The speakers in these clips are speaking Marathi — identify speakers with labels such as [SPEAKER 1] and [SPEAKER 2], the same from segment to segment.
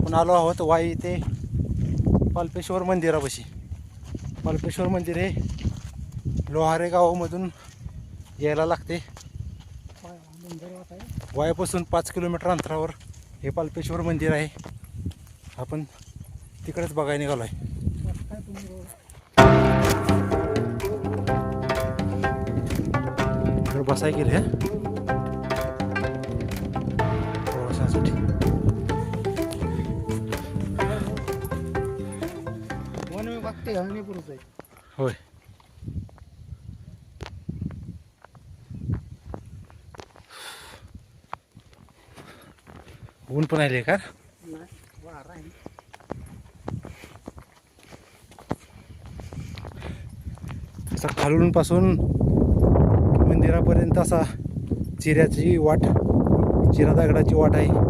[SPEAKER 1] आपण आलो आहोत वाई ते पाल्पेश्वर मंदिरापाशी. पाल्पेश्वर मंदिर हे लोहारे गावामधून यायला लागते. वायापासून 5 किलोमीटर अंतरावर हे पाल्पेश्वर मंदिर आहे. आपण तिकडेच बघायला निघालो आहे. तर बसाय गेले प्रवासासाठी. होय, ऊन पण आले का? असा खालून पासून मंदिरापर्यंत असा चिऱ्याची वाट, चिरा दगडाची वाट आहे.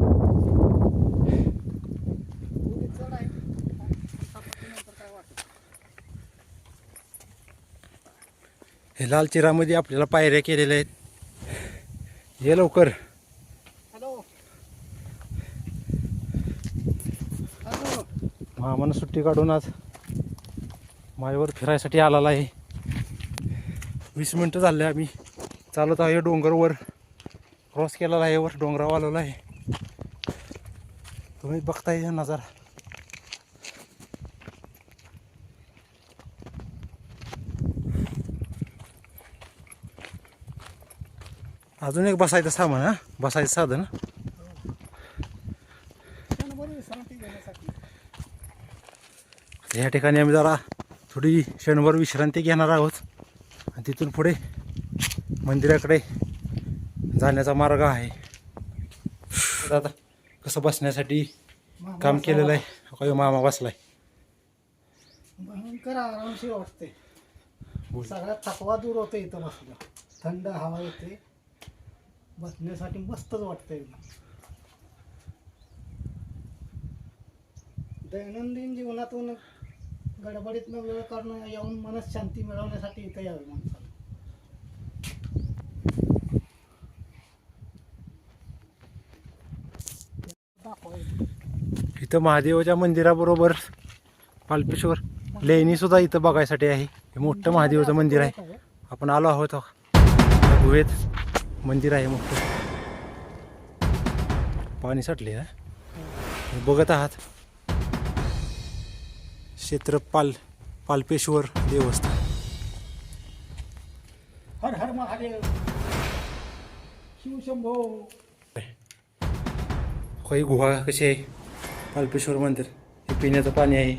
[SPEAKER 1] हे लाल चिरामध्ये आपल्याला पायऱ्या केलेल्या आहेत. ये लवकर. मामानं सुट्टी काढून आज माझ्यावर फिरायसाठी आलेला आहे. 20 मिनटं झाले आम्ही चालत आहे. डोंगरवर क्रॉस केलेला आहे, वर डोंगरावर आलेला आहे. तुम्ही बघताय नजारा. अजून एक बसायचं सामान, हा बसायचं साधन. या ठिकाणी आम्ही जरा थोडी क्षणभर विश्रांती घेणार आहोत आणि तिथून पुढे मंदिराकडे जाण्याचा मार्ग आहे. आता कसं बसण्यासाठी काम केलेलं आहे. काही मामा बसलाय.
[SPEAKER 2] भयंकर आरामशीर वाटते. सगळा थकवा दूर होते इथं बसलं. थंड हवा येते, बसण्यासाठी मस्तच वाटतंय. दैनंदिन जीवनातून गडबडीतनं वेळ काढून येऊन मनस शांती मिळवण्यासाठी इथं यावे माणसाला.
[SPEAKER 1] इथं महादेवाच्या मंदिराबरोबर पाल्पेश्वर लेणी सुद्धा इथं बघायसाठी आहे. हे मोठं महादेवाचं मंदिर आहे. आपण आलो आहोत गुहेत मंदिर आहे मोठं. पाणी साठले आहे. बघत आहात क्षेत्र पाल्पेश्वर देवस्थान.
[SPEAKER 2] हर हर महादेव, शिवशंभो.
[SPEAKER 1] काही गुहा कशी आहे. पाल्पेश्वर मंदिर हे पिण्याचं पाणी आहे.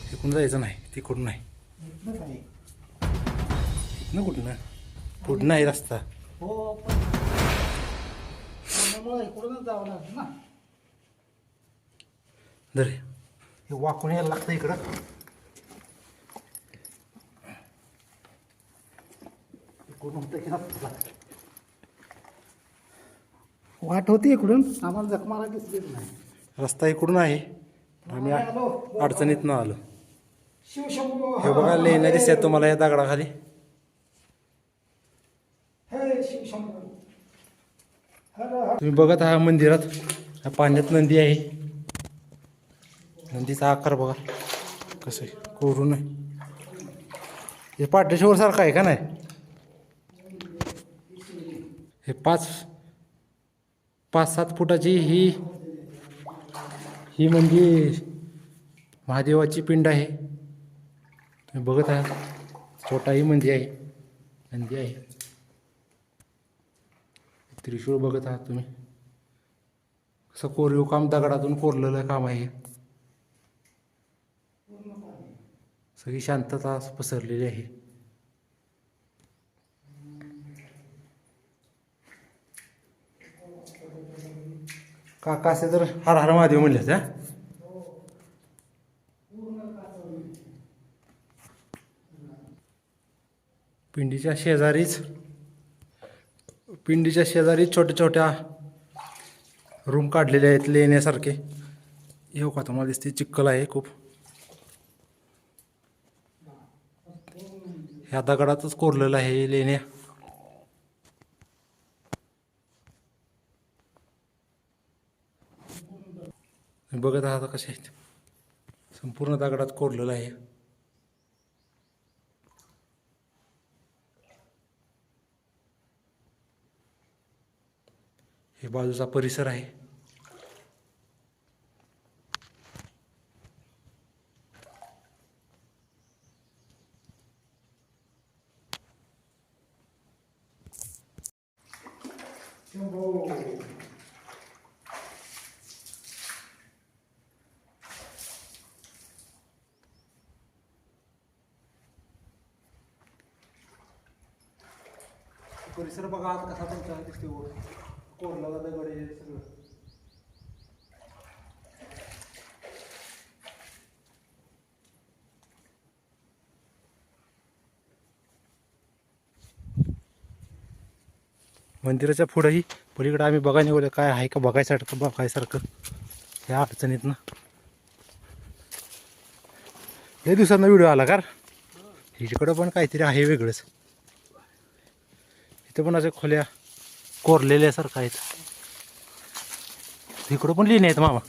[SPEAKER 1] तिकडून जायचं नाही, तिकडून नाही. इथनं कुठं ना कुठं नाही रस्ता.
[SPEAKER 2] हो, पण इकडूनच जावं लागतं ना.
[SPEAKER 1] दर हे वाकून यायला लागतं इकडं.
[SPEAKER 2] वाट होती इकडून, आम्हाला जखमाला दिसलीच नाही.
[SPEAKER 1] रस्ता इकडून आहे. आम्ही अडचणीत न आलो.
[SPEAKER 2] शिवशंभो.
[SPEAKER 1] हे बघा लेण्या दिसतात तुम्हाला या दगडाखाली.
[SPEAKER 2] हे शिवशंभो. हर हर.
[SPEAKER 1] तुम्ही बघत आहात मंदिरात पाण्यात नंदी आहे. नंदीचा आकार बघा कसं आहे, कोरून आहे. हे पाटेश्वर सारखं आहे का नाही. हे 5-7 फुटाची ही म्हणजे महादेवाची पिंड आहे. तुम्ही बघत आहात छोटाही नंदी आहे. त्रिशूळ बघत आहात तुम्ही. कसं कोरीव काम, दगडातून कोरलेलं काम आहे. सगळी शांतता पसरलेली आहे. काका असे तर हर हर महादेव म्हणले त्या. पिंडीच्या शेजारीच छोट्या छोट्या रूम काढलेले आहेत लेण्यासारखे. येऊ का तुम्हाला दिसते चिखल आहे खूप. ह्या दगडातच कोरलेलं आहे लेण्या. तुम्ही बघत आहात कसे आहेत, संपूर्ण दगडात कोरलेलं आहे. हे बाजूचा परिसर आहे. परिसर बघा आता कसा तुमचा दिसते, कोरलेला दगड आहे सगळं. मंदिराच्या पुढेही पलीकडे आम्ही बघायला निघालो, काय आहे का बघायसारखं ह्या अडचणीत ना. लय दिवसांना व्हिडिओ आला का इकडं पण काहीतरी आहे वेगळंच. इथं पण अशा खोल्या कोरलेल्यासारखं आहेत. इकडं पण लिहिणे आहेत मामा,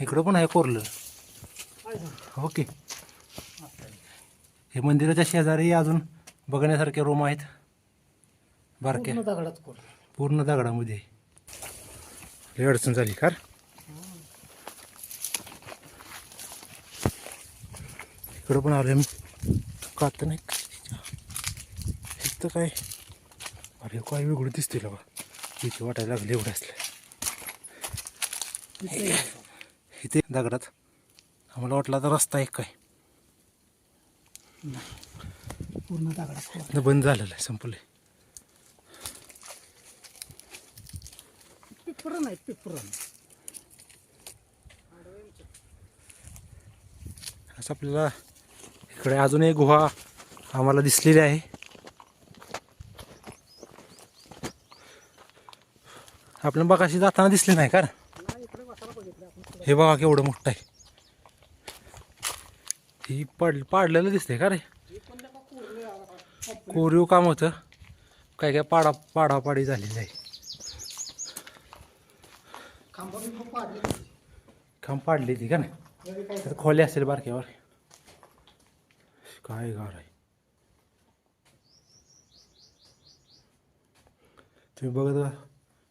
[SPEAKER 1] इकडं पण आहे कोरलेलं. ओके, हे मंदिराच्या शेजारी अजून बघण्यासारखे रूम आहेत बारक्या,
[SPEAKER 2] दगडात कोर.
[SPEAKER 1] पूर्ण दगडामध्ये. लय अडचण झाली का इकडं पण आलोय मी. का तर नाही इथं काय, अरे काय वेगळं दिसते बघा, इथे वाटायला लागले एवढं असलं इथे दगडात. आम्हाला वाटलं तर रस्ता एक काय
[SPEAKER 2] पूर्ण दगडात कोर.
[SPEAKER 1] बंद झालेलं आहे, संपलंय.
[SPEAKER 2] पिपरण आहे पिपरण.
[SPEAKER 1] असं आपल्याला इकडे अजून एक गुहा आम्हाला दिसलेली आहे. आपल्याला बघाशी जाताना दिसले नाही का. हे बघा केवढं मोठं आहे. ही पाडलेलं दिसतंय का रे, कोरीव काम होतं. काय काय पाडापाडी झालेली आहे. खांब पाडली ती का नाही, खोले असेल बारक्यावर. काय गार आहे तुम्ही बघत का.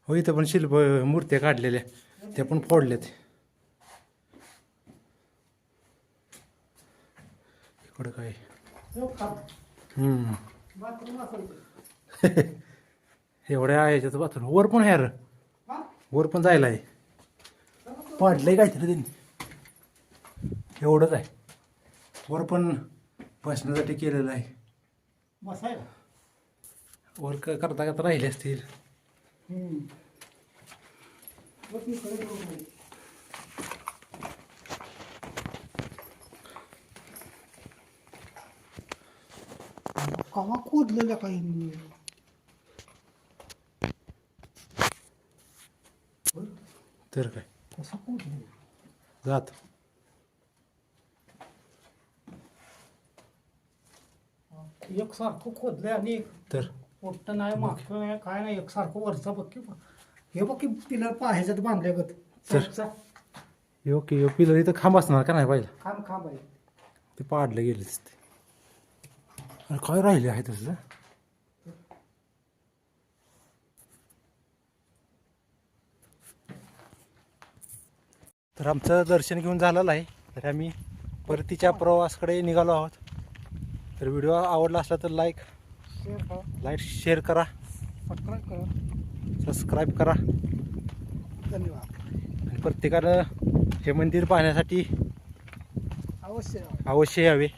[SPEAKER 1] हो इथं पण शिल्प मूर्त्या काढलेल्या, त्या पण फोडल्यात. इकडं काय एवढ्या ह्याच्यात बाथरूम वर पण आहे. वर पण जायला आहे, पाडलंय काहीतरी त्यांनी. एवढंच आहे, वर पण बसण्यासाठी केलेलं आहे. वर करता करता राहिले असतील.
[SPEAKER 2] कवा खोदलेल्या काही
[SPEAKER 1] तर काय
[SPEAKER 2] कसं खोदलं.
[SPEAKER 1] जात
[SPEAKER 2] एकसारखं खोदलंय आणि
[SPEAKER 1] तर
[SPEAKER 2] मोठं नाही मागचं नाही काय नाही एकसारखं वरचा बघ. हे बघ की पिलर ह्याच्यात बांधले गत.
[SPEAKER 1] ओके पिलर इथं खांब असणार का नाही पाहिजे.
[SPEAKER 2] खांब आहे
[SPEAKER 1] ते पाडले गेले दिसते. अरे काय राहिले आहे तसं. तर आमचं दर्शन घेऊन झालेलं आहे. तर आम्ही परतीच्या प्रवासाकडे निघालो आहोत. तर व्हिडिओ आवडला असला तर लाईक शेअर करा, सबस्क्राईब करा.
[SPEAKER 2] धन्यवाद.
[SPEAKER 1] आणि प्रत्येकानं हे मंदिर पाहण्यासाठी
[SPEAKER 2] अवश्य
[SPEAKER 1] अवश्य यावे.